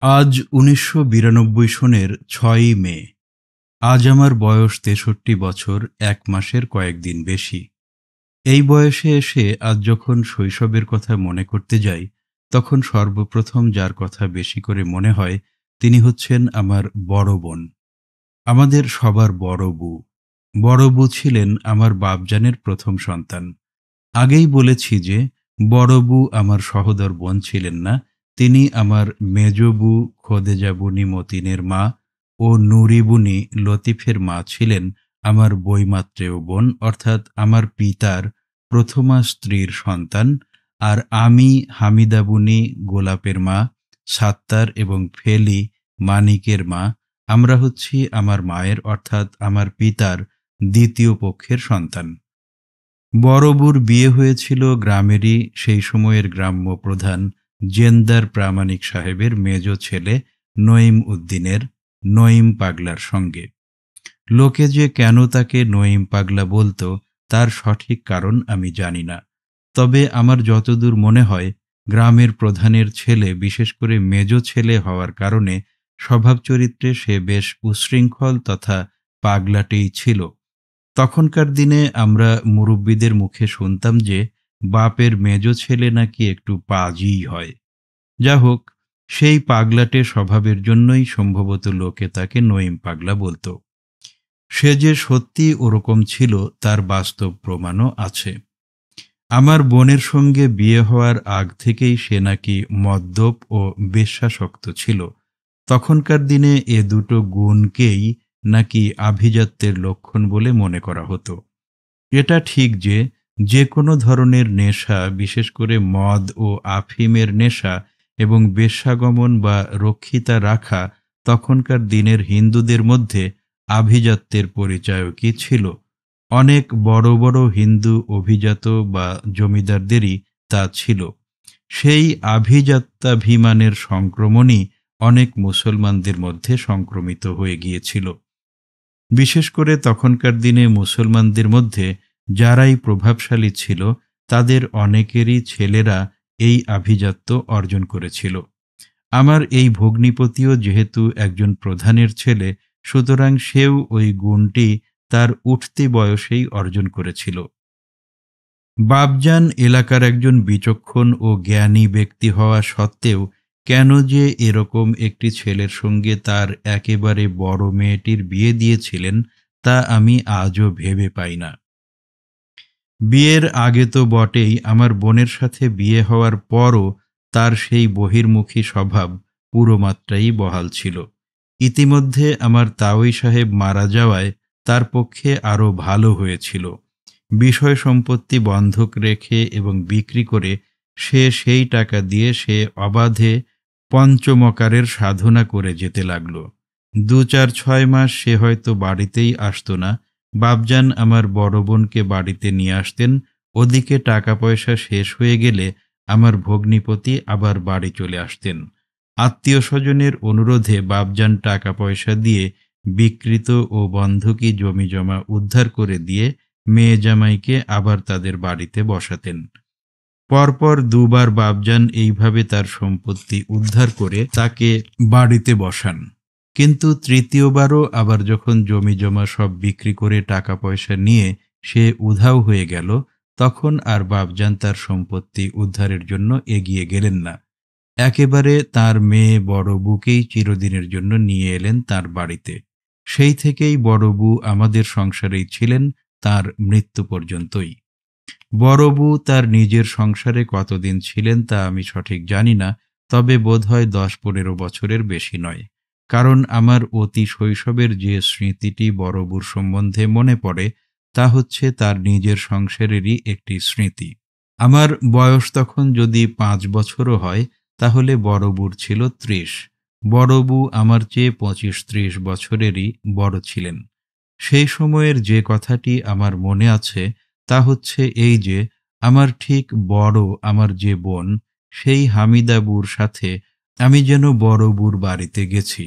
আজ ১৯৯২ সনের ৬ই মে। আজ আমার বয়স ৬৩ বছর ১ মাসের কয়েকদিন বেশি। এই বয়সে এসে আজ যখন শৈশবের কথা মনে করতে যাই, তখন সর্বপ্রথম যার কথা বেশি করে মনে হয় তিনি হচ্ছেন আমার বড় বোন, আমাদের সবার বড় বউ। বড় বউ ছিলেন আমার বাপজানের প্রথম সন্তান। আগেই বলেছি যে বড় বউ আমার সহোদর বোন ছিলেন না, তিনি আমার মেজ বউ খোদেজা বুনি মতিনের মা ও নুরি বুনি লতিফের মা ছিলেন আমার বৈমাত্রেয় বোন, অর্থাৎ আমার পিতার প্রথমা স্ত্রীর সন্তান। আর আমি হামিদা বুনি গোলাপের মা, সাত্তার এবং ফেলি মানিকের মা। আমরা হচ্ছি আমার মায়ের অর্থাৎ আমার পিতার দ্বিতীয় পক্ষের সন্তান। বড়বুর বিয়ে হয়েছিল গ্রামেরই সেই সময়ের গ্রাম্য প্রধান জেন্দার প্রামাণিক সাহেবের মেজ ছেলে নঈম উদ্দিনের, নঈম পাগলার সঙ্গে। লোকে যে কেন তাকে নঈম পাগলা বলতো তার সঠিক কারণ আমি জানি না। তবে আমার যতদূর মনে হয়, গ্রামের প্রধানের ছেলে, বিশেষ করে মেজ ছেলে হওয়ার কারণে স্বভাব চরিত্রে সে বেশ উচ্ছৃঙ্খল তথা পাগলাটেই ছিল। তখনকার দিনে আমরা মুরব্বিদের মুখে শুনতাম যে বাপের মেজ ছেলে নাকি একটু পাজিই হয়। যা হোক, সেই পাগলাটে স্বভাবের জন্যই সম্ভবত লোকে তাকে নঈম পাগলা বলতো। সে যে সত্যি ওরকম ছিল তার বাস্তব প্রমাণও আছে। আমার বোনের সঙ্গে বিয়ে হওয়ার আগ থেকেই সে নাকি মদ্যপ ও বেশ্যাসক্ত ছিল। তখনকার দিনে এ দুটো গুণকেই নাকি আভিজাত্যের লক্ষণ বলে মনে করা হতো। এটা ঠিক যে যে কোনো ধরনের নেশা, বিশেষ করে মদ ও আফিমের নেশা এবং বেশ্যাগমন বা রক্ষিতা রাখা তখনকার দিনের হিন্দুদের মধ্যে আভিজাত্যের পরিচায়কই ছিল। অনেক বড় বড় হিন্দু অভিজাত বা জমিদারদেরই তা ছিল। সেই আভিজাত্যাভিমানের সংক্রমণই অনেক মুসলমানদের মধ্যে সংক্রমিত হয়ে গিয়েছিল। বিশেষ করে তখনকার দিনে মুসলমানদের মধ্যে যারাই প্রভাবশালী ছিল তাদের অনেকেরই ছেলেরা এই আভিজাত্য অর্জন করেছিল। আমার এই ভগ্নিপতিও যেহেতু একজন প্রধানের ছেলে, সুতরাং সেও ওই গুণটি তার উঠতি বয়সেই অর্জন করেছিল। বাপজান এলাকার একজন বিচক্ষণ ও জ্ঞানী ব্যক্তি হওয়া সত্ত্বেও কেন যে এরকম একটি ছেলের সঙ্গে তার একেবারে বড় মেয়েটির বিয়ে দিয়েছিলেন তা আমি আজও ভেবে পাই না। বিয়ের আগে তো বটেই, আমার বোনের সাথে বিয়ে হওয়ার পরও তার সেই বহির্মুখী স্বভাব পুরো মাত্রাই বহাল ছিল। ইতিমধ্যে আমার তাওই সাহেব মারা যাওয়ায় তার পক্ষে আরও ভালো হয়েছিল। বিষয় সম্পত্তি বন্ধক রেখে এবং বিক্রি করে সে সেই টাকা দিয়ে সে অবাধে পঞ্চমকারের সাধনা করে যেতে লাগল। ২-৪-৬ মাস সে হয়তো বাড়িতেই আসতো না। বাপজান আমার বড় বোনকে বাড়িতে নিয়ে আসতেন। ওদিকে টাকা পয়সা শেষ হয়ে গেলে আমার ভগ্নিপতি আবার বাড়ি চলে আসতেন। আত্মীয় স্বজনের অনুরোধে বাপজান টাকা পয়সা দিয়ে বিকৃত ও বন্ধকি জমি জমা উদ্ধার করে দিয়ে মেয়ে জামাইকে আবার তাদের বাড়িতে বসাতেন। পরপর দুবার বাপজান এইভাবে তার সম্পত্তি উদ্ধার করে তাকে বাড়িতে বসান। কিন্তু তৃতীয়বারও আবার যখন জমি জমা সব বিক্রি করে টাকা পয়সা নিয়ে সে উধাও হয়ে গেল, তখন আর বাপজান তার সম্পত্তি উদ্ধারের জন্য এগিয়ে গেলেন না। একেবারে তার মেয়ে বড় বউকেই চিরদিনের জন্য নিয়ে এলেন তার বাড়িতে। সেই থেকেই বড় বউ আমাদের সংসারেই ছিলেন তার মৃত্যু পর্যন্তই। বড় বউ তার নিজের সংসারে কতদিন ছিলেন তা আমি সঠিক জানি না, তবে বোধহয় ১০-১৫ বছরের বেশি নয়। কারণ আমার অতি শৈশবের যে স্মৃতিটি বড় বউর সম্বন্ধে মনে পড়ে তা হচ্ছে তার নিজের সংসারেরই একটি স্মৃতি। আমার বয়স তখন যদি ৫ বছরও হয় তাহলে বড় বউর ছিল ৩০। বড় বউ আমার চেয়ে ২৫-৩০ বছরেরই বড় ছিলেন। সেই সময়ের যে কথাটি আমার মনে আছে তা হচ্ছে এই যে আমার ঠিক বড় আমার যে বোন, সেই হামিদা বুর সাথে আমি যেন বড় বুর বাড়িতে গেছি।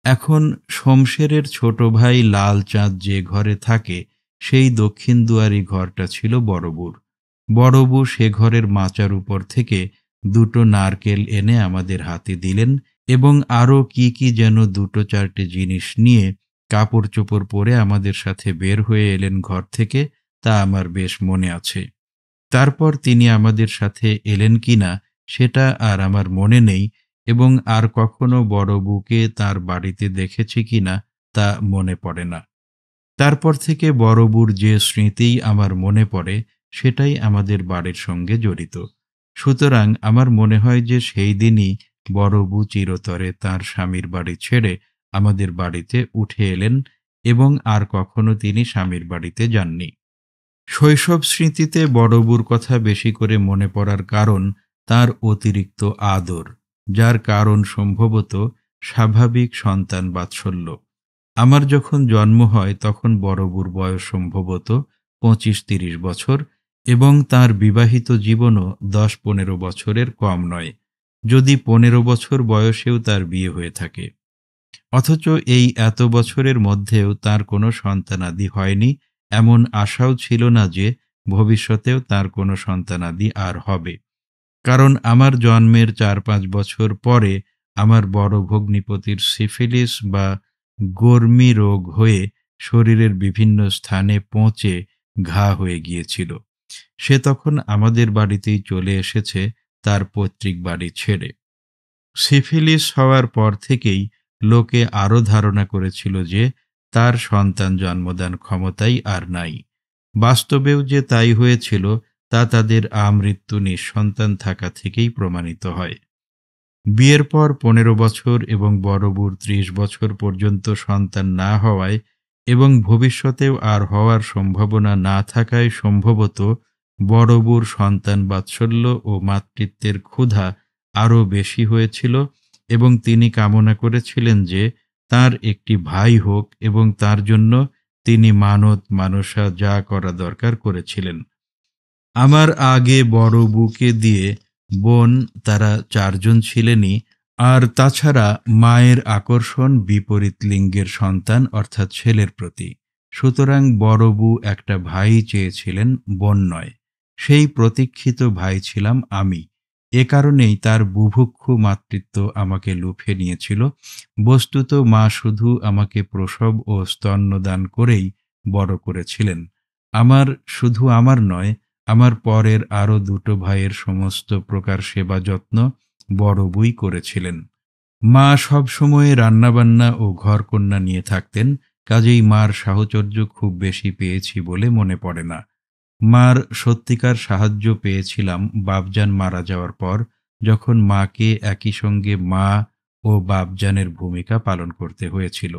এখন শমশেরের ছোট ভাই লাল চাঁদ যে ঘরে থাকে সেই দক্ষিণ দুয়ারি ঘরটা ছিল বড় বুর। বড় বউ সে ঘরের মাচার উপর থেকে দুটো নারকেল এনে আমাদের হাতে দিলেন এবং আরও কি কি যেন 2-4টে জিনিস নিয়ে কাপড় চোপড় পরে আমাদের সাথে বের হয়ে এলেন ঘর থেকে, তা আমার বেশ মনে আছে। তারপর তিনি আমাদের সাথে এলেন কিনা সেটা আর আমার মনে নেই, এবং আর কখনো বড় বউকে তার বাড়িতে দেখেছি কিনা তা মনে পড়ে না। তারপর থেকে বড় বউর যে স্মৃতিই আমার মনে পড়ে সেটাই আমাদের বাড়ির সঙ্গে জড়িত। সুতরাং আমার মনে হয় যে সেই দিনই বড় বউ চিরতরে তাঁর স্বামীর বাড়ি ছেড়ে আমাদের বাড়িতে উঠে এলেন, এবং আর কখনো তিনি স্বামীর বাড়িতে যাননি। শৈশব স্মৃতিতে বড় বউর কথা বেশি করে মনে পড়ার কারণ তার অতিরিক্ত আদর, যার কারণ সম্ভবত স্বাভাবিক সন্তান বাৎসল্য। আমার যখন জন্ম হয় তখন বড় বউর বয়স সম্ভবত 25-30 বছর, এবং তার বিবাহিত জীবনও 10-15 বছরের কম নয়, যদি 15 বছর বয়সেও তার বিয়ে হয়ে থাকে। অথচ এই এত বছরের মধ্যেও তার কোনো সন্তানাদি হয়নি, এমন আশাও ছিল না যে ভবিষ্যতেও তার কোনো সন্তানাদি আর হবে। কারণ আমার জন্মের 4-5 বছর পরে আমার বড় ভগ্নিপতির সিফিলিস বা গর্মি রোগ হয়ে শরীরের বিভিন্ন স্থানে পচে ঘা হয়ে গিয়েছিল। সে তখন আমাদের বাড়িতেই চলে এসেছে তার পৈতৃক বাড়ি ছেড়ে। সিফিলিস হওয়ার পর থেকেই লোকে আরও ধারণা করেছিল যে তার সন্তান জন্মদান ক্ষমতাই আর নাই। বাস্তবেও যে তাই হয়েছিল তা তাদের আমৃত্যু নিঃসন্তান থাকা থেকেই প্রমাণিত হয়। বিয়ের পর 15 বছর এবং বড় বউর 30 বছর পর্যন্ত সন্তান না হওয়ায় এবং ভবিষ্যতেও আর হওয়ার সম্ভাবনা না থাকায় সম্ভবত বড় বউর সন্তান বাৎসল্য ও মাতৃত্বের ক্ষুধা আরও বেশি হয়েছিল, এবং তিনি কামনা করেছিলেন যে তার একটি ভাই হোক, এবং তার জন্য তিনি মানত মানসা যা করা দরকার করেছিলেন। আমার আগে বড় বউকে দিয়ে বোন, তারা 4 জন ছিলেনই। আর তাছাড়া মায়ের আকর্ষণ বিপরীত লিঙ্গের সন্তান অর্থাৎ ছেলের প্রতি। সুতরাং বড় বউ একটা ভাই চেয়েছিলেন, বোন নয়। সেই প্রতীক্ষিত ভাই ছিলাম আমি। এ কারণেই তার বুভুক্ষু মাতৃত্ব আমাকে লুফে নিয়েছিল। বস্তুত মা শুধু আমাকে প্রসব ও স্তন্যদান করেই বড় করেছিলেন। শুধু আমার নয়, আমার পরের আরও 2টো ভাইয়ের সমস্ত প্রকার সেবা যত্ন বড় বউই করেছিলেন। মা সবসময় রান্নাবান্না ও ঘরকন্না নিয়ে থাকতেন, কাজেই মার সাহচর্য খুব বেশি পেয়েছি বলে মনে পড়ে না। মার সত্যিকার সাহায্য পেয়েছিলাম বাপজান মারা যাওয়ার পর, যখন মাকে একই সঙ্গে মা ও বাপজানের ভূমিকা পালন করতে হয়েছিল।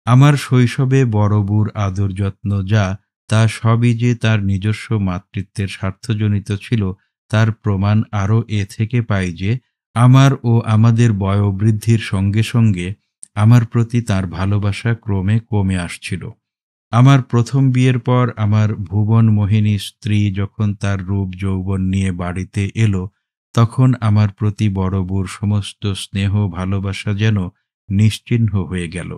আমার শৈশবে বড় বউর আদর যত্ন যা, তা সবই যে তার নিজস্ব মাতৃত্বের স্বার্থজনিত ছিল, তার প্রমাণ আরও এ থেকে পাই যে আমার ও আমাদের বয়োবৃদ্ধির সঙ্গে সঙ্গে আমার প্রতি তার ভালোবাসা ক্রমে কমে আসছিল। আমার প্রথম বিয়ের পর আমার ভুবন মোহিনী স্ত্রী যখন তার রূপ যৌবন নিয়ে বাড়িতে এলো, তখন আমার প্রতি বড় বউর সমস্ত স্নেহ ভালোবাসা যেন নিশ্চিহ্ন হয়ে গেল।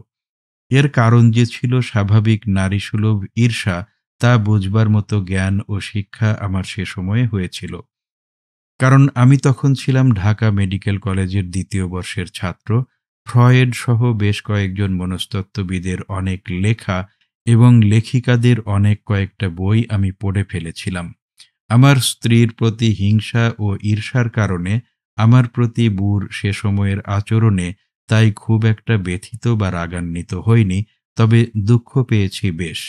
এর কারণ যে ছিল স্বাভাবিক নারীসুলভ ঈর্ষা, তা বুঝবার মতো জ্ঞান ও শিক্ষা আমার সে সময়ে হয়েছিল। কারণ আমি তখন ছিলাম ঢাকা মেডিকেল কলেজের 2য় বর্ষের ছাত্র। ফ্রয়েড সহ বেশ কয়েকজন মনস্তত্ত্ববিদের অনেক লেখা এবং লেখিকাদের অনেক কয়েকটা বই আমি পড়ে ফেলেছিলাম। আমার স্ত্রীর প্রতি হিংসা ও ঈর্ষার কারণে আমার প্রতি বুর সে সময়ের আচরণে তাই খুব একটা ব্যথিত বা রাগান্বিত হইনি, তবে দুঃখ পেয়েছি বেশ।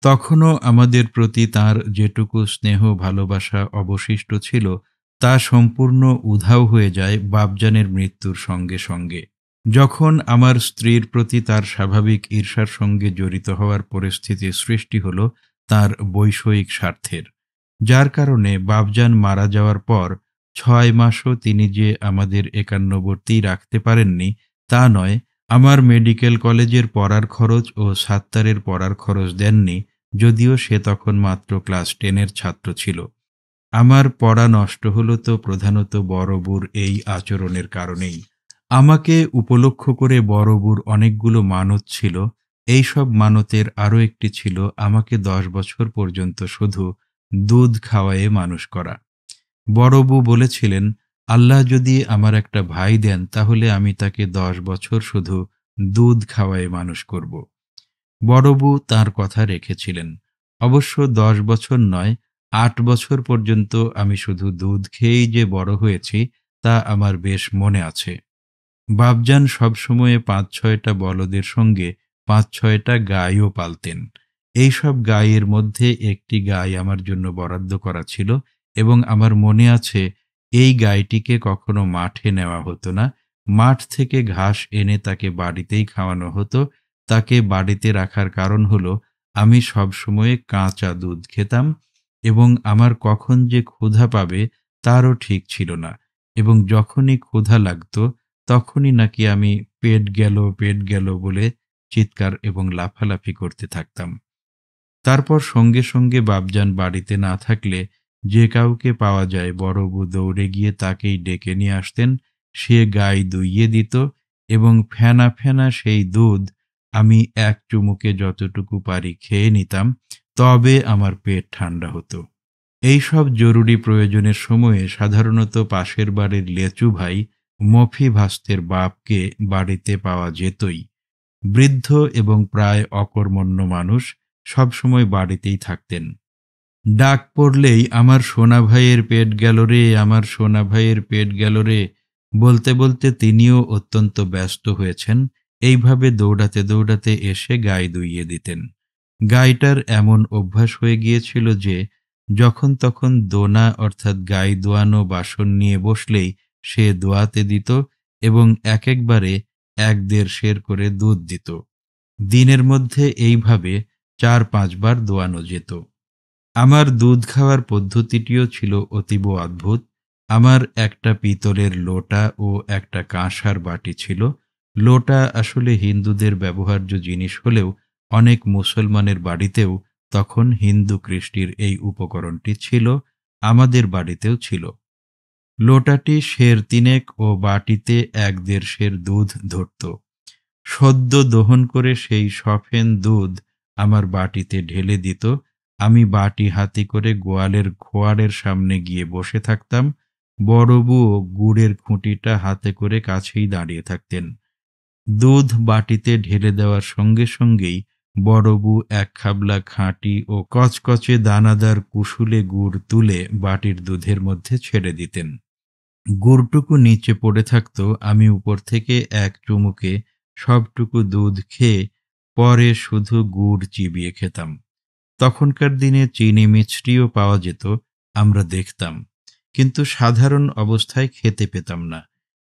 তখনও আমাদের প্রতি তার যেটুকু স্নেহ ভালোবাসা অবশিষ্ট ছিল তা সম্পূর্ণ উধাও হয়ে যায় বাপজানের মৃত্যুর সঙ্গে সঙ্গে। যখন আমার স্ত্রীর প্রতি তার স্বাভাবিক ঈর্ষার সঙ্গে জড়িত হওয়ার পরিস্থিতি সৃষ্টি হল তার বৈষয়িক স্বার্থের, যার কারণে বাপজান মারা যাওয়ার পর 6 মাসও তিনি যে আমাদের একান্নবর্তী রাখতে পারেননি তা নয়, আমার মেডিকেল কলেজের পড়ার খরচ ও সাত্তারের পড়ার খরচ দেননি, যদিও সে তখন মাত্র ক্লাস 10-এর ছাত্র ছিল। আমার পড়া নষ্ট হলো তো প্রধানত বড় বউর এই আচরণের কারণেই। আমাকে উপলক্ষ করে বড় বউর অনেকগুলো মানত ছিল। এই সব মানতের আরও একটি ছিল আমাকে 10 বছর পর্যন্ত শুধু দুধ খাওয়ায়ে মানুষ করা। বড় বউ বলেছিলেন, আল্লাহ যদি আমার একটা ভাই দেন, তাহলে আমি তাকে 10 বছর শুধু দুধ খাওয়ায় মানুষ করব। বড় বউ তাঁর কথা রেখেছিলেন। অবশ্য 10 বছর নয়, 8 বছর পর্যন্ত আমি শুধু দুধ খেয়েই যে বড় হয়েছি, তা আমার বেশ মনে আছে। বাপজান সবসময়ে 5-6টা বলদের সঙ্গে 5-6টা গাইও পালতেন। এইসব গাইয়ের মধ্যে একটি গাই আমার জন্য বরাদ্দ করা ছিল, এবং আমার মনে আছে এই গাইটিকে কখনো মাঠে নেওয়া হতো না। মাঠ থেকে ঘাস এনে তাকে বাড়িতেই খাওয়ানো হতো। তাকে বাড়িতে রাখার কারণ হলো, আমি সবসময়ে কাঁচা দুধ খেতাম, এবং আমার কখন যে ক্ষুধা পাবে তারও ঠিক ছিল না। এবং যখনই ক্ষুধা লাগতো, তখনই নাকি আমি পেট গেল বলে চিৎকার এবং লাফালাফি করতে থাকতাম। তারপর সঙ্গে সঙ্গে বাপজান বাড়িতে না থাকলে যে কাউকে পাওয়া যায় বড়বু দৌড়ে গিয়ে তাকেই ডেকে নিয়ে আসতেন। সে গাই দুইয়ে দিত, এবং ফেনা ফেনা সেই দুধ আমি এক চুমুকে যতটুকু পারি খেয়ে নিতাম। তবে আমার পেট ঠান্ডা হতো। এই সব জরুরি প্রয়োজনের সময়ে সাধারণত পাশের বাড়ির লেচু ভাই মফি ভাস্তের বাপকে বাড়িতে পাওয়া যেতই। বৃদ্ধ এবং প্রায় অকর্মণ্য মানুষ, সবসময় বাড়িতেই থাকতেন। ডাক পড়লেই আমার সোনা ভাইয়ের পেট গেল রে, আমার সোনা ভাইয়ের পেট গেল রে বলতে বলতে তিনিও অত্যন্ত ব্যস্ত হয়েছেন। এইভাবে দৌড়াতে দৌড়াতে এসে গাই দুইয়ে দিতেন। গাইটার এমন অভ্যাস হয়ে গিয়েছিল যে যখন তখন দোনা অর্থাৎ গাই দোয়ানো বাসন নিয়ে বসলেই সে দোয়াতে দিত, এবং এক একবারে 1-1.5 সের করে দুধ দিত। দিনের মধ্যে এইভাবে 4-5 বার দোয়ানো যেত। আমার দুধ খাওয়ার পদ্ধতিটিও ছিল অতীব অদ্ভুত। আমার একটা পিতলের লোটা ও একটা কাঁসার বাটি ছিল। লোটা আসলে হিন্দুদের ব্যবহার্য জিনিস হলেও অনেক মুসলমানের বাড়িতেও তখন হিন্দু কৃষ্টির এই উপকরণটি ছিল, আমাদের বাড়িতেও ছিল। লোটাটি সের তিনেক ও বাটিতে 1-1.5 সের দুধ ধরত। সদ্য দহন করে সেই সফেন দুধ আমার বাটিতে ঢেলে দিত। আমি বাটি হাতে করে গোয়ালের খোয়ারের সামনে গিয়ে বসে থাকতাম। বড়বুও গুড়ের খুঁটিটা হাতে করে কাছেই দাঁড়িয়ে থাকতেন। দুধ বাটিতে ঢেলে দেওয়ার সঙ্গে সঙ্গেই বড়বু এক খাবলা খাঁটি ও কচকচে দানাদার কুসুলে গুড় তুলে বাটির দুধের মধ্যে ছেড়ে দিতেন। গুড়টুকু নিচে পড়ে থাকত। আমি উপর থেকে এক চুমুকে সবটুকু দুধ খেয়ে পরে শুধু গুড় চিবিয়ে খেতাম। তখনকার দিনে চিনি মিছরিও পাওয়া যেত, আমরা দেখতাম, কিন্তু সাধারণ অবস্থায় খেতে পেতাম না।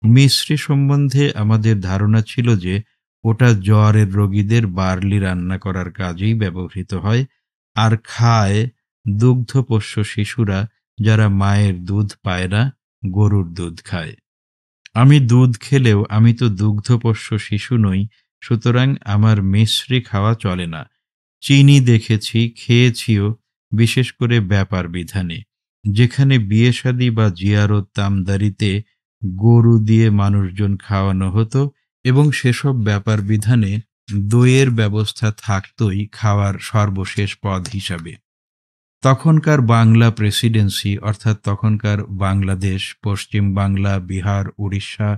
মিছরি সম্বন্ধে আমাদের ধারণা ছিল যে ওটা জ্বরের রোগীদের বার্লি রান্না করার কাজেই ব্যবহৃত হয়, আর খায় দুগ্ধপোষ্য শিশুরা, যারা মায়ের দুধ পায় না, গরুর দুধ খায়। আমি দুধ খেলেও আমি তো দুগ্ধপোষ্য শিশু নই, সুতরাং আমার মিছরি খাওয়া চলে না। চিনি দেখেছি, খেয়েছিও, বিশেষ করে ব্যাপার বিধানে, যেখানে বিয়ে শাদী বা জিয়ারত তামদারিতে গরু দিয়ে মানুষজন খাওয়ানো হতো, এবং সেসব ব্যাপার বিধানে দইয়ের ব্যবস্থা থাকতই খাওয়ার সর্বশেষ পদ হিসাবে। তখনকার বাংলা প্রেসিডেন্সি অর্থাৎ তখনকার বাংলাদেশ, পশ্চিম বাংলা, বিহার, উড়িষ্যা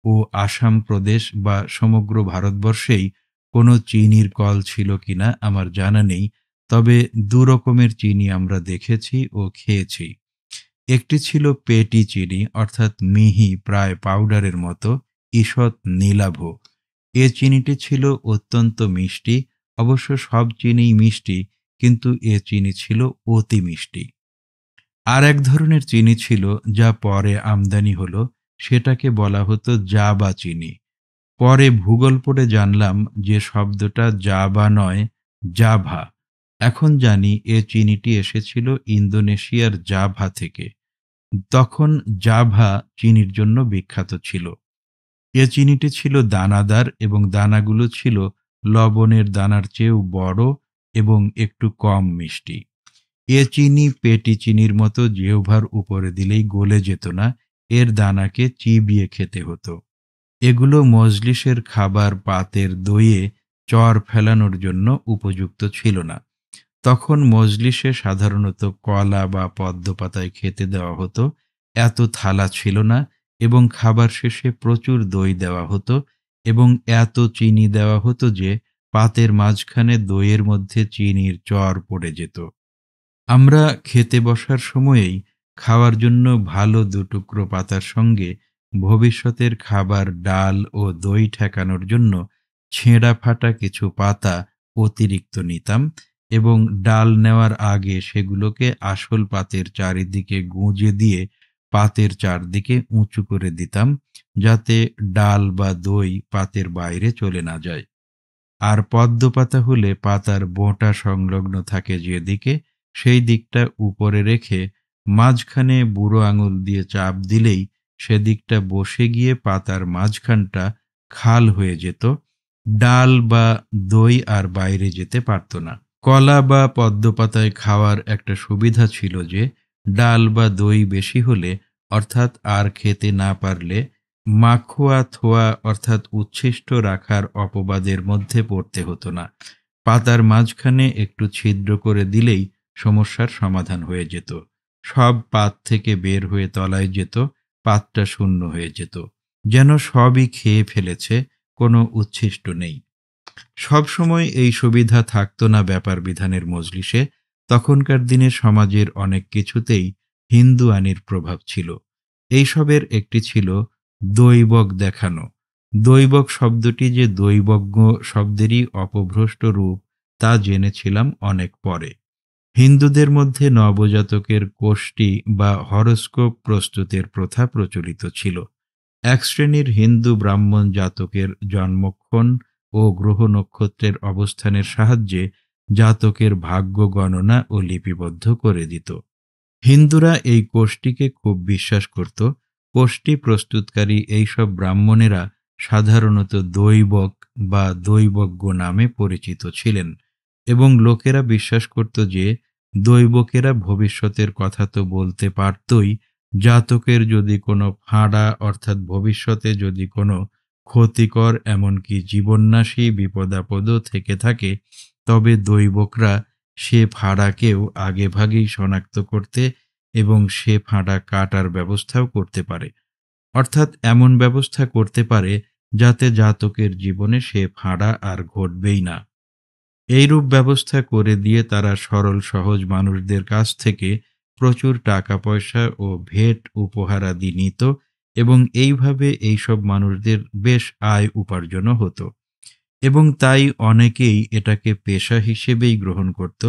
ও আসাম প্রদেশ বা সমগ্র ভারতবর্ষেই কোনো চিনির কল ছিল কিনা আমার জানা নেই, তবে 2 রকমের চিনি আমরা দেখেছি ও খেয়েছি। একটি ছিল পেটি চিনি অর্থাৎ মিহি, প্রায় পাউডারের মতো, ঈষৎ নীলাভ। এ চিনিটি ছিল অত্যন্ত মিষ্টি। অবশ্য সব চিনিই মিষ্টি, কিন্তু এ চিনি ছিল অতি মিষ্টি। আর এক ধরনের চিনি ছিল যা পরে আমদানি হলো, সেটাকে বলা হতো জাবা চিনি। পরে ভূগোল পড়ে জানলাম যে শব্দটা জাবা নয়, জাভা। এখন জানি এ চিনিটি এসেছিল ইন্দোনেশিয়ার জাভা থেকে। তখন জাভা চিনির জন্য বিখ্যাত ছিল। এ চিনিটি ছিল দানাদার, এবং দানাগুলো ছিল লবণের দানার চেয়েও বড় এবং একটু কম মিষ্টি। এ চিনি পেটি চিনির মতো জিহ্বার উপরে দিলেই গলে যেত না, এর দানাকে চিবিয়ে খেতে হতো। এগুলো মজলিসের খাবার পাতের দইয়ে চর ফেলানোর জন্য উপযুক্ত ছিল না। তখন মজলিসে সাধারণত কলা বা পদ্ম পাতায় খেতে দেওয়া হতো। এত থালা ছিল না, এবং খাবার শেষে প্রচুর দই দেওয়া হতো, এবং এত চিনি দেওয়া হতো যে পাতের মাঝখানে দইয়ের মধ্যে চিনির চর পড়ে যেত। আমরা খেতে বসার সময়েই খাওয়ার জন্য ভালো দুটুকরো পাতার সঙ্গে ভবিষ্যতের খাবার, ডাল ও দই ঠেকানোর জন্য ছেঁড়া ফাটা কিছু পাতা অতিরিক্ত নিতাম, এবং ডাল নেওয়ার আগে সেগুলোকে আসল পাতের চারিদিকে গুঁজে দিয়ে পাতের চারদিকে উঁচু করে দিতাম, যাতে ডাল বা দই পাতের বাইরে চলে না যায়। আর পদ্ম পাতা হলে পাতার বোঁটা সংলগ্ন থাকে যেদিকে, সেই দিকটা উপরে রেখে মাঝখানে বুড়ো আঙুল দিয়ে চাপ দিলেই সেদিকটা বসে গিয়ে পাতার মাঝখানটা খাল হয়ে যেত। ডাল বা দই আর বাইরে যেতে পারত না। কলা বা পদ্ম পাতায় খাওয়ার একটা সুবিধা ছিল যে ডাল বা দই বেশি হলে, অর্থাৎ আর খেতে না পারলে, মাখোয়া থোয়া অর্থাৎ উচ্ছিষ্ট রাখার অপবাদের মধ্যে পড়তে হতো না। পাতার মাঝখানে একটু ছিদ্র করে দিলেই সমস্যার সমাধান হয়ে যেত। সব পাত থেকে বের হয়ে তলায় যেত, পাতটা শূন্য হয়ে যেত, যেন সবই খেয়ে ফেলেছে, কোনো উচ্ছিষ্ট নেই। সবসময় এই সুবিধা থাকতো না ব্যাপার বিধানের মজলিসে। তখনকার দিনে সমাজের অনেক কিছুতেই হিন্দু আইনের প্রভাব ছিল। এইসবের একটি ছিল দৈবক দেখানো। দৈবক শব্দটি যে দৈবজ্ঞ শব্দেরই অপভ্রষ্ট রূপ, তা জেনেছিলাম অনেক পরে। হিন্দুদের মধ্যে নবজাতকের কোষ্ঠী বা হরস্কোপ প্রস্তুতের প্রথা প্রচলিত ছিল। এক শ্রেণীর হিন্দু ব্রাহ্মণ জাতকের জন্মক্ষণ ও গ্রহ নক্ষত্রের অবস্থানের সাহায্যে জাতকের ভাগ্য গণনা ও লিপিবদ্ধ করে দিত। হিন্দুরা এই কোষ্ঠীকে খুব বিশ্বাস করত। কোষ্ঠী প্রস্তুতকারী এইসব ব্রাহ্মণেরা সাধারণত দৈবক বা দৈবজ্ঞ নামে পরিচিত ছিলেন, এবং লোকেরা বিশ্বাস করত যে দৈবকেরা ভবিষ্যতের কথা তো বলতে পারতই, জাতকের যদি কোনো ফাঁড়া অর্থাৎ ভবিষ্যতে যদি কোনো ক্ষতিকর এমনকি জীবননাশী বিপদাপদও থেকে থাকে, তবে দৈবকরা সে ফাঁড়াকেও আগেভাগেই শনাক্ত করতে এবং সে ফাঁড়া কাটার ব্যবস্থাও করতে পারে, অর্থাৎ এমন ব্যবস্থা করতে পারে যাতে জাতকের জীবনে সে ফাঁড়া আর ঘটবেই না। এইরূপ ব্যবস্থা করে দিয়ে তারা সরল সহজ মানুষদের কাছ থেকে প্রচুর টাকা পয়সা ও ভেট উপহারাদি নিত, এবং এইভাবে এইসব মানুষদের বেশ আয় উপার্জনও হতো, এবং তাই অনেকেই এটাকে পেশা হিসেবেই গ্রহণ করত।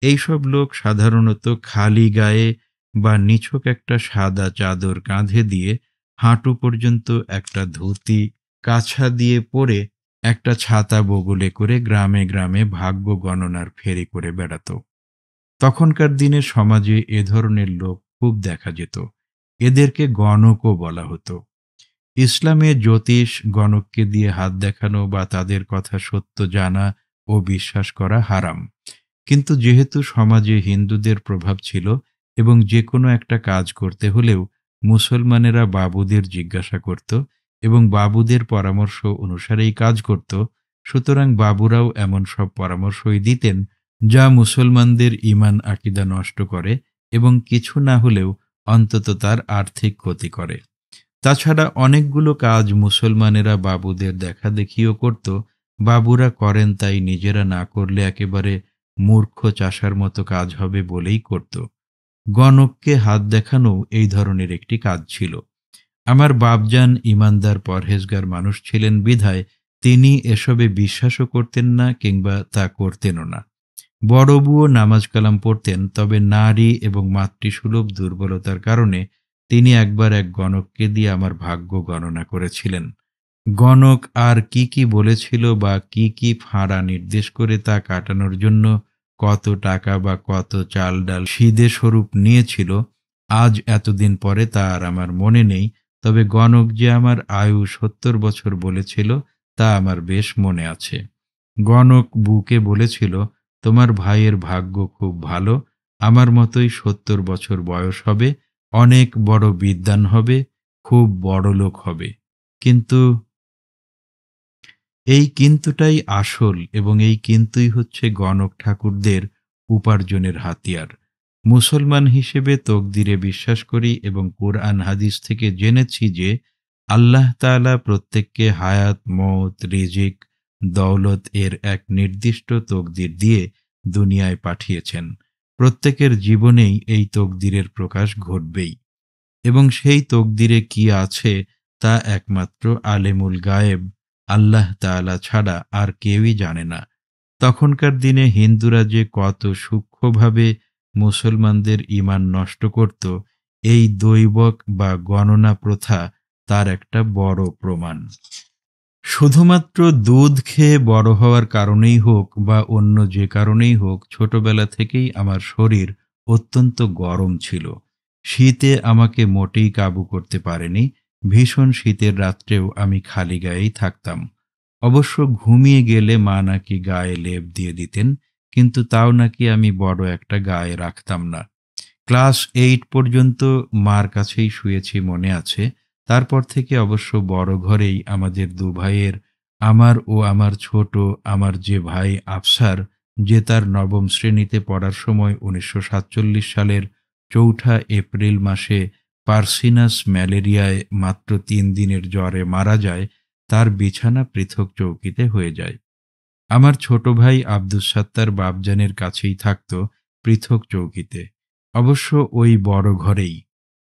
এইসব লোক সাধারণত খালি গায়ে বা নিছক একটা সাদা চাদর কাঁধে দিয়ে হাঁটু পর্যন্ত একটা ধুতি কাছা দিয়ে পরে একটা ছাতা বগলে করে গ্রামে গ্রামে ভাগ্য গণনার ফেরি করে বেড়াতো। তখনকার দিনে সমাজে এ ধরনের লোক খুব দেখা যেত। এদেরকে গণকও বলা হতো। ইসলামে জ্যোতিষ গণককে দিয়ে হাত দেখানো বা তাদের কথা সত্য জানা ও বিশ্বাস করা হারাম। কিন্তু যেহেতু সমাজে হিন্দুদের প্রভাব ছিল এবং যে কোনো একটা কাজ করতে হলেও মুসলমানেরা বাবুদের জিজ্ঞাসা করত এবং বাবুদের পরামর্শ অনুসারেই কাজ করত, সুতরাং বাবুরাও এমন সব পরামর্শই দিতেন যা মুসলমানদের ঈমান আকিদা নষ্ট করে এবং কিছু না হলেও অন্তত তার আর্থিক ক্ষতি করে। তাছাড়া অনেকগুলো কাজ মুসলমানেরা বাবুদের দেখাদেখিও করত। বাবুরা করেন তাই নিজেরা না করলে একেবারে মূর্খ চাষার মতো কাজ হবে বলেই করত। গণককে হাত দেখানো এই ধরনের একটি কাজ ছিল। আমার বাপজান ইমানদার পরহেজগার মানুষ ছিলেন বিধায় তিনি এসবে বিশ্বাসও করতেন না কিংবা তা করতেনও না। বড় বুও নামাজ কালাম পড়তেন, তবে নারী এবং মাতৃসুলভ দুর্বলতার কারণে তিনি একবার এক গণককে দিয়ে আমার ভাগ্য গণনা করেছিলেন। গণক আর কি কি বলেছিল বা কি কি ফাঁড়া নির্দেশ করে তা কাটানোর জন্য কত টাকা বা কত চাল ডাল সিদে স্বরূপ নিয়েছিল, আজ এতদিন পরে তা আর আমার মনে নেই। তবে গণক যে আমার আয়ু 70 বছর বলেছিল তা আমার বেশ মনে আছে। গণক বুকে বলেছিল, তোমার ভাইয়ের ভাগ্য খুব ভালো, আমার মতোই 70 বছর বয়স হবে, অনেক বড় বিদ্বান হবে, খুব বড়লোক হবে। কিন্তু এই কিন্তুটাই আসল, এবং এই কিন্তুই হচ্ছে গণক ঠাকুরদের উপার্জনের হাতিয়ার। মুসলমান হিসেবে তকদিরে বিশ্বাস করি এবং কুরআন হাদিস থেকে জেনেছি যে আল্লাহ তাআলা প্রত্যেককে হায়াত, মওত, রিজিক, দৌলত এর এক নির্দিষ্ট তকদির দিয়ে দুনিয়ায় পাঠিয়েছেন। প্রত্যেকের জীবনেই এই তকদিরের প্রকাশ ঘটবেই এবং সেই তকদিরে কি আছে তা একমাত্র আলেমুল গায়েব আল্লাহ তাআলা ছাড়া আর কেউই জানে না। তখনকার দিনে হিন্দুরা যে কত সূক্ষ্মভাবে মুসলমানদের ঈমান নষ্ট করত, এই দৈবক বা গণনা প্রথা তার একটা বড় প্রমাণ। শুধুমাত্র দুধ খেয়ে বড় হওয়ার কারণেই হোক বা অন্য যে কারণেই হোক, ছোটবেলা থেকেই আমার শরীর অত্যন্ত গরম ছিল। শীতে আমাকে মোটেই কাবু করতে পারেনি। ভীষণ শীতের রাত্রেও আমি খালি গায়েই থাকতাম। অবশ্য ঘুমিয়ে গেলে মা নাকি গায়ে লেপ দিয়ে দিতেন, কিন্তু তাও নাকি আমি বড় একটা গায়ে রাখতাম না। ক্লাস 8 পর্যন্ত মার কাছেই শুয়েছি মনে আছে। তারপর থেকে অবশ্য বড় ঘরেই আমাদের দু ভাইয়ের, আমার ও আমার ছোট, আমার যে ভাই আফসার, যে তার নবম শ্রেণীতে পড়ার সময় 1947 সালের 4 এপ্রিল মাসে পার্সিনাস ম্যালেরিয়ায় মাত্র 3 দিনের জ্বরে মারা যায়, তার বিছানা পৃথক চৌকিতে হয়ে যায়। আমার ছোট ভাই আব্দুস সাত্তার বাপজানের কাছেই থাকত, পৃথক চৌকিতে। অবশ্য ওই বড় ঘরেই।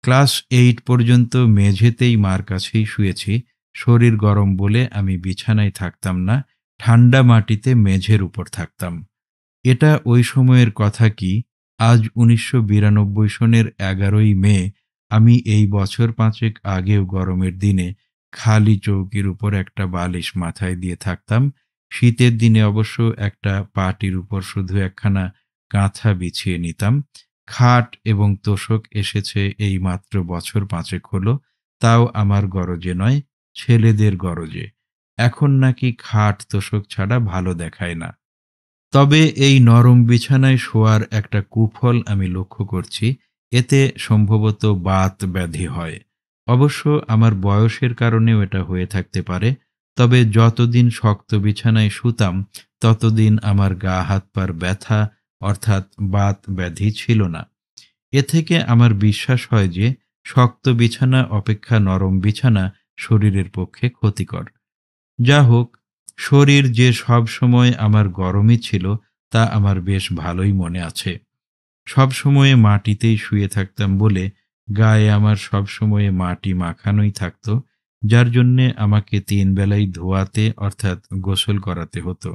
ক্লাস 8 পর্যন্ত মেঝেতেই মার কাছেই শুয়েছি। শরীর গরম বলে আমি বিছানায় থাকতাম না, ঠান্ডা মাটিতে মেঝের উপর থাকতাম। এটা ওই সময়ের কথা কি, আজ 1992 সনের 11ই মে আমি এই বছর 5 আগেও গরমের দিনে খালি চৌকির উপর একটা বালিশ মাথায় দিয়ে থাকতাম। শীতের দিনে অবশ্য একটা পাটির উপর শুধু একখানা কাঁথা বিছিয়ে নিতাম। খাট এবং তোশক এসেছে এই মাত্র বছর 5 হলো, তাও আমার গরজে নয়, ছেলেদের গরজে। এখন নাকি খাট তোশক ছাড়া ভালো দেখায় না। তবে এই নরম বিছানায় শোয়ার একটা কুফল আমি লক্ষ্য করছি, এতে সম্ভবত বাত ব্যাধি হয়। অবশ্য আমার বয়সের কারণেও এটা হয়ে থাকতে পারে। তবে যতদিন শক্ত বিছানায় শুতাম, ততদিন আমার গা হাত পার ব্যথা অর্থাৎ বাত ব্যাধি ছিল না। এ থেকে আমার বিশ্বাস হয় যে শক্ত বিছানা অপেক্ষা নরম বিছানা শরীরের পক্ষে ক্ষতিকর। যা হোক, শরীর যে সব সময় আমার গরমই ছিল তা আমার বেশ ভালোই মনে আছে। সব সময়ে মাটিতেই শুয়ে থাকতাম বলে গায়ে আমার সব সময়ে মাটি মাখানোই থাকতো, যার জন্যে আমাকে 3 বেলাই ধোয়াতে অর্থাৎ গোসল করাতে হতো।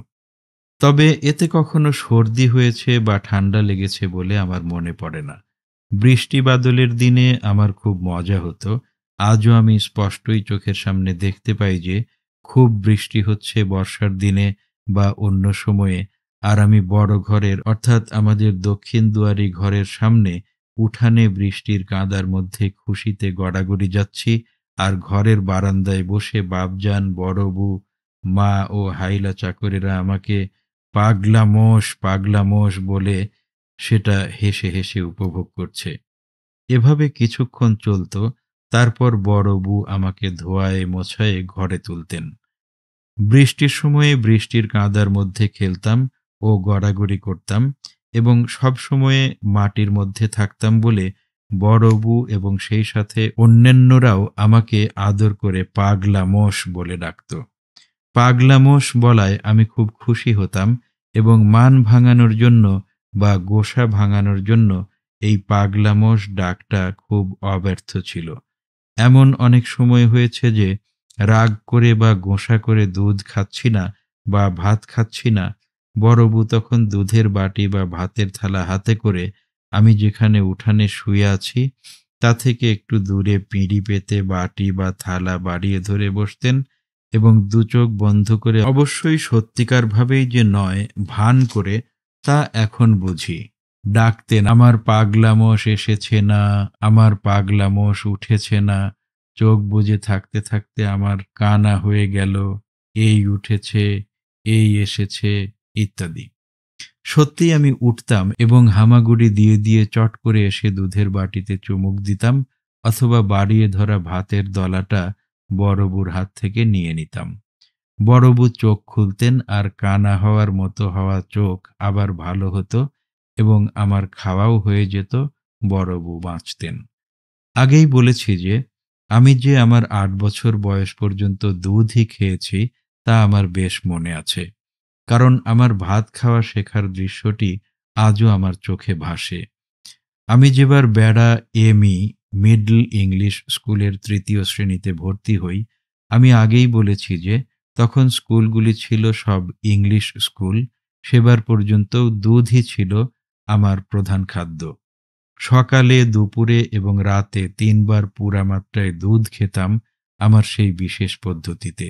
তবে এতে কখনো সর্দি হয়েছে বা ঠান্ডা লেগেছে বলে আমার মনে পড়ে না। বৃষ্টি বাদলের দিনে আমার খুব মজা হতো। আজও আমি স্পষ্টই চোখের সামনে দেখতে পাই যে খুব বৃষ্টি হচ্ছে বর্ষার দিনে বা অন্য সময়ে, আর আমি বড় ঘরের অর্থাৎ আমাদের দক্ষিণ দুয়ারি ঘরের সামনে উঠানে বৃষ্টির কাঁদার মধ্যে খুশিতে গড়াগড়ি যাচ্ছি, আর ঘরের বারান্দায় বসে বাপজান, বড় বউ, মা ও হাইলা চাকরেরা আমাকে পাগলা মোষ, পাগলা মোষ বলে সেটা হেসে হেসে উপভোগ করছে। এভাবে কিছুক্ষণ চলতো, তারপর বড় বউ আমাকে ধোয়ায়ে মোছায়ে ঘরে তুলতেন। বৃষ্টির সময়ে বৃষ্টির কাঁদার মধ্যে খেলতাম ও গড়াগড়ি করতাম এবং সব সময়ে মাটির মধ্যে থাকতাম বলে বড় বউ এবং সেই সাথে অন্যান্যরাও আমাকে আদর করে পাগলা মোষ বলে ডাকত। পাগলা মোষ বলায় আমি খুব খুশি হতাম এবং মান ভাঙানোর জন্য বা গোসা ভাঙানোর জন্য এই পাগলা মোষ ডাকটা খুব অব্যর্থ ছিল। এমন অনেক সময় হয়েছে যে রাগ করে বা গোসা করে দুধ খাচ্ছি না বা ভাত খাচ্ছি না, বড় বউ তখন দুধের বাটি বা ভাতের থালা হাতে করে আমি যেখানে উঠানে শুয়ে আছি তা থেকে একটু দূরে পিঁড়ি পেতে বাটি বা থালা বাড়িয়ে ধরে বসতেন এবং দু চোখ বন্ধ করে, অবশ্যই সত্যিকার ভাবেই যে নয়, ভান করে, তা এখন বুঝি, ডাকতেন, আমার পাগলা মোষ এসেছে না, আমার পাগলা মোষ উঠেছে না। চোখ বুজে থাকতে থাকতে আমার কানা হয়ে গেল, এই উঠেছে, এই এসেছে, ইত্যাদি। সত্যিই আমি উঠতাম এবং হামাগুড়ি দিয়ে দিয়ে চট করে এসে দুধের বাটিতে চুমুক দিতাম অথবা বাড়িয়ে ধরা ভাতের দলাটা বড় বউর হাত থেকে নিয়ে নিতাম। বড় বউ চোখ খুলতেন আর কানা হওয়ার মতো হওয়া চোখ আবার ভালো হতো এবং আমার খাওয়াও হয়ে যেত, বড় বউ বাঁচতেন। আগেই বলেছি যে আমি যে আমার ৮ বছর বয়স পর্যন্ত দুধই খেয়েছি তা আমার বেশ মনে আছে। কারণ আমার ভাত খাওয়া শেখার দৃশ্যটি আজও আমার চোখে ভাসে। আমি যেবার বেড়া এমই মিডল ইংলিশ স্কুলের ৩য় শ্রেণীতে ভর্তি হই, আমি আগেই বলেছি যে তখন স্কুলগুলি ছিল সব ইংলিশ স্কুল। সেবার পর্যন্ত দুধই ছিল আমার প্রধান খাদ্য। সকালে, দুপুরে এবং রাতে ৩ বার পুরা মাত্রায় দুধ খেতাম আমার সেই বিশেষ পদ্ধতিতে।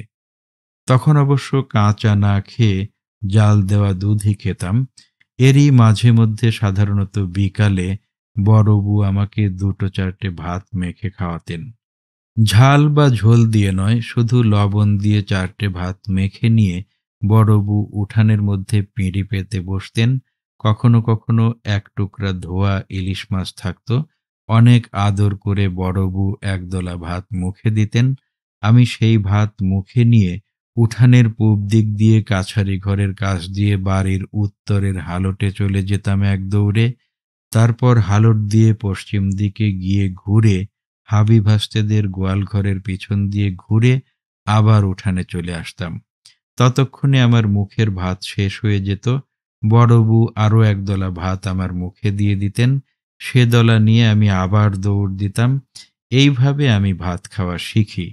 তখন অবশ্য কাঁচা না খেয়ে জাল দেওয়া দুধই খেতাম। এরই মাঝে মধ্যে সাধারণত বিকালে বড়বু আমাকে ২-৪টে ভাত মেখে খাওয়াতেন। ঝাল বা ঝোল দিয়ে নয়, শুধু লবণ দিয়ে ৪টে ভাত মেখে নিয়ে বড়বু উঠানের মধ্যে পিঁড়ি পেতে বসতেন। কখনো কখনো ১ টুকরা ধোয়া ইলিশ মাছ থাকত। অনেক আদর করে বড়বু একদলা ভাত মুখে দিতেন। আমি সেই ভাত মুখে নিয়ে উঠানের পূব দিক দিয়ে কাছারি ঘরের কাছ দিয়ে বাড়ির উত্তরের হালটে চলে যেতাম এক দৌড়ে। তারপর হালট দিয়ে পশ্চিম দিকে গিয়ে ঘুরে হাবি ভাস্তেদের গোয়ালঘরের পিছন দিয়ে ঘুরে আবার উঠানে চলে আসতাম। ততক্ষণে আমার মুখের ভাত শেষ হয়ে যেত। বড়বু আরও একদলা ভাত আমার মুখে দিয়ে দিতেন। সে দলা নিয়ে আমি আবার দৌড় দিতাম। এইভাবে আমি ভাত খাওয়া শিখি।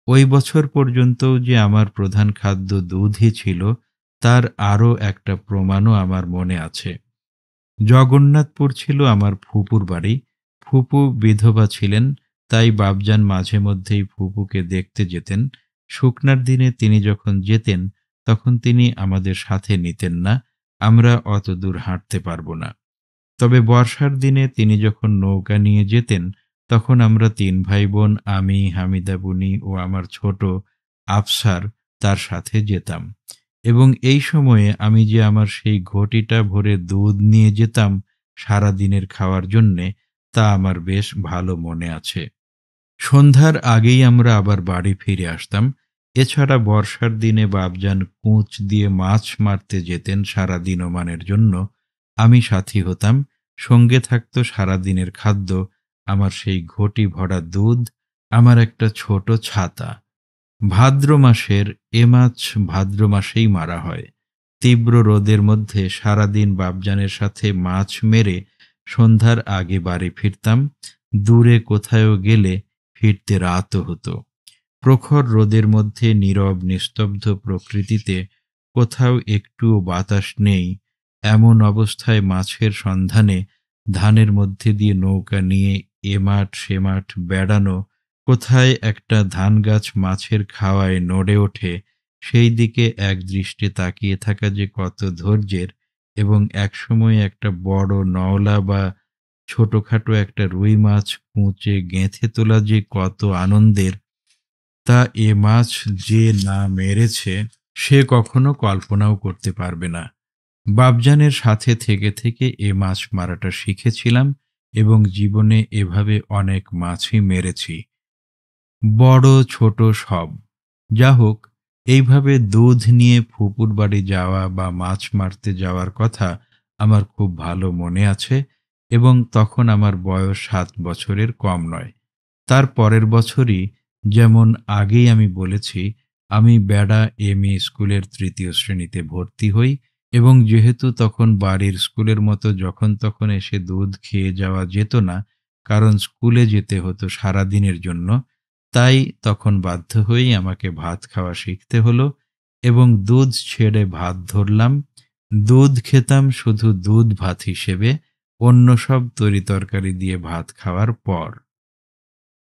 ওই বছর পর্যন্তও যে আমার প্রধান খাদ্য দুধই ছিল, তার আরও একটা প্রমাণও আমার মনে আছে। জগন্নাথপুর ছিল আমার ফুপুর বাড়ি। ফুপু বিধবা ছিলেন, তাই বাপজান মাঝে মধ্যেই ফুপুকে দেখতে যেতেন। শুকনার দিনে তিনি যখন যেতেন, তখন তিনি আমাদের সাথে নিতেন না। আমরা অত দূর হাঁটতে পারব না। তবে বর্ষার দিনে তিনি যখন নৌকা নিয়ে যেতেন, তখন আমরা ৩ ভাই বোন, আমি, হামিদা বুনি ও আমার ছোট আফসার তার সাথে যেতাম। এবং এই সময়ে আমি যে আমার সেই ঘটিটা ভরে দুধ নিয়ে যেতাম সারাদিনের খাওয়ার জন্যে, তা আমার বেশ ভালো মনে আছে। সন্ধ্যার আগেই আমরা আবার বাড়ি ফিরে আসতাম। এছাড়া বর্ষার দিনে বাপজান কুঁচ দিয়ে মাছ মারতে যেতেন সারাদিন ওমানের জন্য। আমি সাথী হতাম। সঙ্গে থাকতো সারাদিনের খাদ্য, আমার সেই ঘটি ভরা দুধ, আমার একটা ছোট ছাতা। ভাদ্র মাসের এ মাছ ভাদ্র মাসেই মারা হয়। তীব্র রোদের মধ্যে সারাদিন বাপজানের সাথে মাছ মেরে সন্ধ্যার আগে বাড়ি ফিরতাম। দূরে কোথাও গেলে ফিরতে রাতও হতো। প্রখর রোদের মধ্যে নীরব নিস্তব্ধ প্রকৃতিতে কোথাও একটুও বাতাস নেই, এমন অবস্থায় মাছের সন্ধানে ধানের মধ্যে দিয়ে নৌকা নিয়ে এ মাঠ সে মাঠ বেড়ানো, কোথায় একটা ধান গাছ মাছের খাওয়ায় নড়ে ওঠে, সেই দিকে এক দৃষ্টে তাকিয়ে থাকা যে কত ধৈর্যের, এবং একসময় একটা বড় নওলা বা ছোটখাটো একটা রুই মাছ কুঁচে গেঁথে তোলা যে কত আনন্দের, তা এ মাছ যে না মেরেছে সে কখনো কল্পনাও করতে পারবে না। বাপজানের সাথে থেকে থেকে এ মাছ মারাটা শিখেছিলাম এবং জীবনে এভাবে অনেক মাছই মেরেছি, বড় ছোট সব। যা হোক, এইভাবে দুধ নিয়ে ফুপুর বাড়ি যাওয়া বা মাছ মারতে যাওয়ার কথা আমার খুব ভালো মনে আছে, এবং তখন আমার বয়স ৭ বছরের কম নয়। তার পরের বছরই, যেমন আগেই আমি বলেছি, আমি বেড়া এমই স্কুলের ৩য় শ্রেণীতে ভর্তি হই, এবং যেহেতু তখন বাড়ির স্কুলের মতো যখন তখন এসে দুধ খেয়ে যাওয়া যেত না, কারণ স্কুলে যেতে হতো সারাদিনের জন্য, তাই তখন বাধ্য হয়েই আমাকে ভাত খাওয়া শিখতে হলো এবং দুধ ছেড়ে ভাত ধরলাম। দুধ খেতাম শুধু দুধ ভাত হিসেবে, অন্য সব তরিতরকারি দিয়ে ভাত খাওয়ার পর।